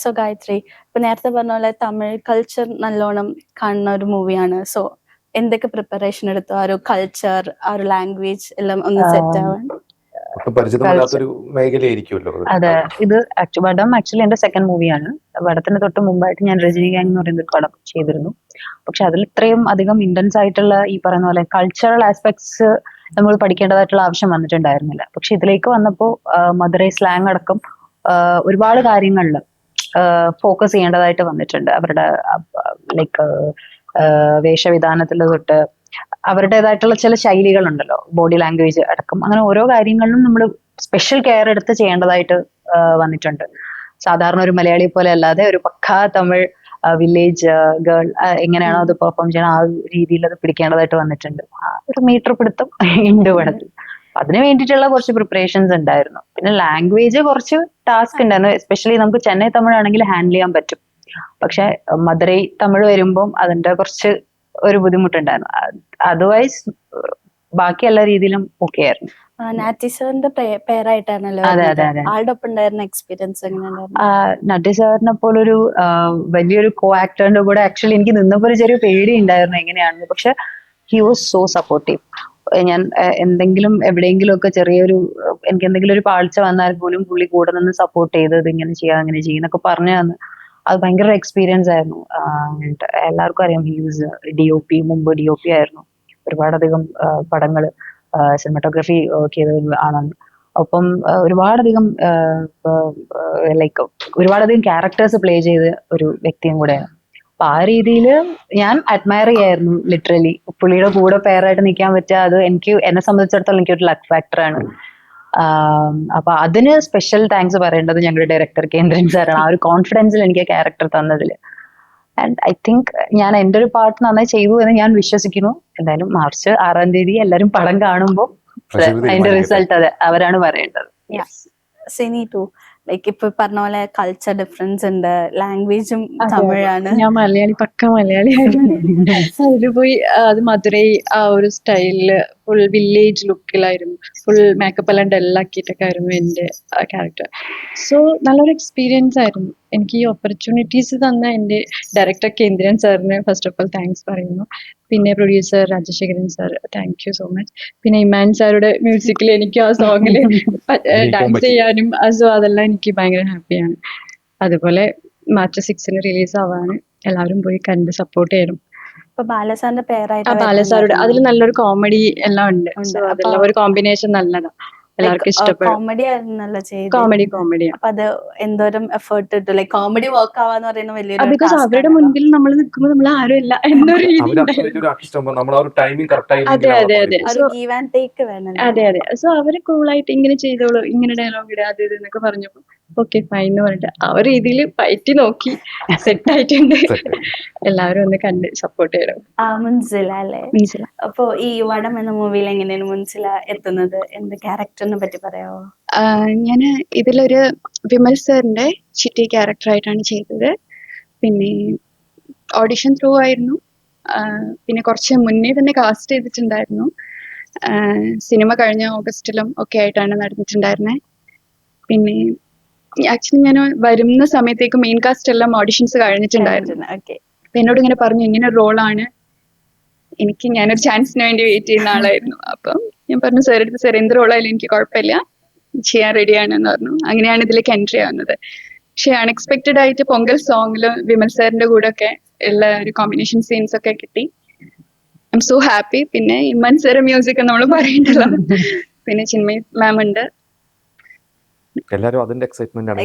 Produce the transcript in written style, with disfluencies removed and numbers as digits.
So Gayathri, ഇപ്പൊ നേരത്തെ പറഞ്ഞ പോലെ തമിഴ് കൾച്ചർ നല്ലോണം കാണുന്ന ഒരു മൂവിയാണ്. സോ എന്തൊക്കെ പ്രിപ്പറേഷൻ എടുത്തു ആ ഒരു കൾച്ചർ, ആ ഒരു ലാംഗ്വേജ് എല്ലാം ഒന്ന് സെറ്റ് ആവാൻ? അതെ, ഇത് വടം ആക്ച്വലി എന്റെ സെക്കൻഡ് മൂവിയാണ്. വടത്തിന് തൊട്ട് മുമ്പായിട്ട് ഞാൻ രജനി ഗാങ് എന്ന് പറയുന്ന ഒരു പടം ചെയ്തിരുന്നു. പക്ഷെ അതിൽ ഇത്രയും അധികം ഇന്റൻസ് ആയിട്ടുള്ള ഈ പറയുന്ന പോലെ കൾച്ചറൽ ആസ്പെക്ട്സ് നമ്മൾ പഠിക്കേണ്ടതായിട്ടുള്ള ആവശ്യം വന്നിട്ടുണ്ടായിരുന്നില്ല. പക്ഷെ ഇതിലേക്ക് വന്നപ്പോൾ മധുരൈ സ്ലാങ് അടക്കം ഒരുപാട് കാര്യങ്ങളിൽ ഫോക്കസ് ചെയ്യേണ്ടതായിട്ട് വന്നിട്ടുണ്ട്. അവരുടെ ലൈക്ക് വേഷവിധാനത്തിൽ തൊട്ട് അവരുടേതായിട്ടുള്ള ചില ശൈലികളുണ്ടല്ലോ, ബോഡി ലാംഗ്വേജ് അടക്കം, അങ്ങനെ ഓരോ കാര്യങ്ങളിലും നമ്മൾ സ്പെഷ്യൽ കെയർ എടുത്ത് ചെയ്യേണ്ടതായിട്ട് വന്നിട്ടുണ്ട്. സാധാരണ ഒരു മലയാളി പോലെ അല്ലാതെ ഒരു പക്കാ തമിഴ് വില്ലേജ് ഗേൾ എങ്ങനെയാണോ അത് പെർഫോം ചെയ്യണം ആ രീതിയിൽ അത് പിടിക്കേണ്ടതായിട്ട് വന്നിട്ടുണ്ട്. ആ ഒരു മീറ്റർ പിടുത്തം ഉണ്ട് പടത്തിൽ. അതിന് വേണ്ടിയിട്ടുള്ള കുറച്ച് പ്രിപ്പറേഷൻസ് ഉണ്ടായിരുന്നു. പിന്നെ ലാംഗ്വേജ് കുറച്ച് ടാസ്ക് ഉണ്ടായിരുന്നു. എസ്പെഷ്യലി നമുക്ക് ചെന്നൈ തമിഴ് ആണെങ്കിൽ ഹാൻഡിൽ ചെയ്യാൻ പറ്റും. പക്ഷെ മധുരൈ തമിഴ് വരുമ്പം അതിന്റെ കുറച്ച് ഒരു ബുദ്ധിമുട്ടുണ്ടായിരുന്നു. അതർവൈസ് ബാക്കി എല്ലാ രീതിയിലും ഓക്കെ ആയിരുന്നു. നാറ്റി സാറിന്റെ പേരായിട്ടാണല്ലോ. ആളുടെ ഒപ്പം ഉണ്ടായിരുന്ന എക്സ്പീരിയൻസ് എങ്ങനെയുണ്ടായിരുന്നു? നട്ടി സാറിനെ പോലൊരു വലിയൊരു കോ ആക്ടറിന്റെ കൂടെ ആക്ച്വലി എനിക്ക് നിന്നപ്പോൾ ഒരു ചെറിയ പേടി ഉണ്ടായിരുന്നു എങ്ങനെയാണെന്ന്. പക്ഷെ ഹി വാസ് സോ സപ്പോർട്ടീവ്. ഞാൻ എന്തെങ്കിലും എവിടെയെങ്കിലും ഒക്കെ ചെറിയൊരു എനിക്ക് എന്തെങ്കിലും ഒരു പാഴ്ച വന്നാൽ പോലും പുള്ളി കൂടെ നിന്ന് സപ്പോർട്ട് ചെയ്ത് ഇത് ഇങ്ങനെ ചെയ്യാം അങ്ങനെ ചെയ്യുന്നൊക്കെ പറഞ്ഞു തന്ന്. അത് ഭയങ്കര എക്സ്പീരിയൻസ് ആയിരുന്നു. എല്ലാവർക്കും അറിയാം ഹീസ് DOP, മുമ്പ് DOP ആയിരുന്നു. ഒരുപാടധികം പടങ്ങൾ സിനിമാറ്റോഗ്രഫി ചെയ്ത ആളാണ്. ഒപ്പം ഒരുപാടധികം ലൈക്ക് ഒരുപാടധികം ക്യാരക്ടേഴ്സ് പ്ലേ ചെയ്ത ഒരു വ്യക്തിയും കൂടെയാണ്. അപ്പൊ ആ രീതിയിൽ ഞാൻ അഡ്മയർ ചെയ്യായിരുന്നു ലിറ്ററലി. പുള്ളിയുടെ കൂടെ പെയറായിട്ട് നിൽക്കാൻ പറ്റുക, അത് എന്നെ സംബന്ധിച്ചിടത്തോളം എനിക്കൊരു ലക്ക് ഫാക്ടറാണ്. അപ്പൊ അതിന് സ്പെഷ്യൽ താങ്ക്സ് പറയേണ്ടത് ഞങ്ങളുടെ ഡയറക്ടർ കേന്ദ്രൻ സാറാണ്. ആ ഒരു കോൺഫിഡൻസിൽ എനിക്ക് ക്യാരക്ടർ തന്നതിൽ. ആൻഡ് ഐ തിങ്ക് ഞാൻ എൻ്റെ ഒരു പാർട്ട് നന്നായി ചെയ്തു എന്ന് ഞാൻ വിശ്വസിക്കുന്നു. എന്തായാലും മാർച്ച് 6-ാം തീയതി എല്ലാവരും പടം കാണുമ്പോൾ അതിന്റെ റിസൾട്ട് അതെ അവരാണ് പറയേണ്ടത്. സിനി ടു ലൈക്ക് ഇപ്പൊ പറഞ്ഞ പോലെ കൾച്ചർ ഡിഫറൻസ് ഉണ്ട്, ലാംഗ്വേജും തമിഴാണ്. ഞാൻ മലയാളി, പക്ക മലയാളിയായിരുന്നു. അതില് പോയി അത് മധുരൈ ആ ഒരു സ്റ്റൈലില് ഫുൾ വില്ലേജ് ലുക്കിലായിരുന്നു. ഫുൾ മേക്കപ്പ് എല്ലാം ഡെല്ലാക്കിയിട്ടൊക്കെ ആയിരുന്നു എൻ്റെ ക്യാരക്ടർ. സോ നല്ലൊരു എക്സ്പീരിയൻസ് ആയിരുന്നു. എനിക്ക് ഈ ഓപ്പർച്യൂണിറ്റീസ് തന്ന എൻ്റെ ഡയറക്ടർ കേന്ദ്രൻ സാറിന് ഫസ്റ്റ് ഓഫ് ഓൾ താങ്ക്സ് പറയുന്നു. പിന്നെ producer Rajasekharan sir, thank you so much. പിന്നെ ഇമാൻ സാറുടെ മ്യൂസിക്കിൽ എനിക്ക് ആ സോങ്ങില് ഡാൻസ് ചെയ്യാനും അതെല്ലാം എനിക്ക് ഭയങ്കര ഹാപ്പിയാണ്. അതുപോലെ മാർച്ച് 6 റിലീസ് ആവാണ്. എല്ലാവരും പോയി കണ്ട് സപ്പോർട്ട് ചെയ്യണം. ബാലസാറിന്റെ പേരായിട്ട് ബാലസാറുടെ അതിൽ നല്ലൊരു കോമഡി എല്ലാം ഉണ്ട്. അതെല്ലാം ഒരു കോമ്പിനേഷൻ നല്ലതാ, എല്ലാവർക്കും ഇഷ്ടപ്പെടും. കോമഡി ആയിരുന്നല്ലോ ചെയ്തത്. കോമഡി. അപ്പൊ അത് എന്തോരം എഫേർട്ട് ഇട്ടു, ലൈക് കോമഡി വർക്ക് ആവാന്ന് പറയുന്ന വലിയൊരു ബിക്കോസ് അവരുടെ മുൻപിൽ നമ്മൾ നിൽക്കുമ്പോൾ നമ്മൾ ആരും ഇല്ല എന്നൊരു അതെ. സോ അവര് കൂളായിട്ട് ഇങ്ങനെ ചെയ്തോളൂ, ഇങ്ങനെ ഡയലോഗ് ഇടുക, അത് എന്നൊക്കെ പറഞ്ഞപ്പോ ഓക്കെ ഫൈൻ എന്ന് പറഞ്ഞിട്ട് ആ ഒരു രീതിയിൽ പയറ്റി നോക്കി സെറ്റ് ആയിട്ടുണ്ട്. എല്ലാവരും ഒന്ന് കണ്ട് സപ്പോർട്ട് ചെയ്യണം. മുൻസില അല്ലേ? അപ്പൊ ഈ വടം എന്ന മൂവിയിൽ എങ്ങനെയാണ് മുൻസില എത്തുന്നത്? എന്ത് ക്യാരക്ടറിനെ പറ്റി പറയാമോ? ഞാൻ ഇതിലൊരു വിമൽ സാറിന്റെ ചിട്ടി ക്യാരക്ടറായിട്ടാണ് ചെയ്തത്. പിന്നെ ഓഡിഷൻ ത്രൂ ആയിരുന്നു. പിന്നെ കുറച്ച് മുന്നേ തന്നെ കാസ്റ്റ് ചെയ്തിട്ടുണ്ടായിരുന്നു. സിനിമ കഴിഞ്ഞ ഓഗസ്റ്റിലും ഒക്കെ ആയിട്ടാണ് നടന്നിട്ടുണ്ടായിരുന്നത്. പിന്നെ ആക്ച്വലി ഞാൻ വരുന്ന സമയത്തേക്ക് മെയിൻ കാസ്റ്റ് എല്ലാം ഓഡിഷൻസ് കഴിഞ്ഞിട്ടുണ്ടായിരുന്നു. അപ്പൊ എന്നോട് ഇങ്ങനെ പറഞ്ഞു ഇങ്ങനെ ഒരു റോളാണ്, ഞാനൊരു ചാൻസിന് വേണ്ടി വെയിറ്റ് ചെയ്യുന്ന ആളായിരുന്നു. അപ്പം ഞാൻ പറഞ്ഞു സാർ എടുത്ത് സാർ എന്ത് റോളായാലും എനിക്ക് കുഴപ്പമില്ല, ചെയ്യാൻ റെഡിയാണെന്ന് പറഞ്ഞു. അങ്ങനെയാണ് ഇതിലേക്ക് എൻട്രി ആവുന്നത്. പക്ഷെ അൺഎക്സ്പെക്റ്റഡ് ആയിട്ട് പൊങ്കൽ സോങ്ങില് വിമൽ സാറിന്റെ കൂടെ ഒക്കെ ഉള്ള ഒരു കോമ്പിനേഷൻ സീൻസ് ഒക്കെ കിട്ടി. I M so happy. പിന്നെ ഇമ്മാൻ സാറ് മ്യൂസിക് നമ്മൾ പറയണ്ടല്ലോ. പിന്നെ ചിന്മയി മാം ഉണ്ട്. എല്ലാവരും അതിന്റെ എക്സൈറ്റ്മെന്റ് ആണ്.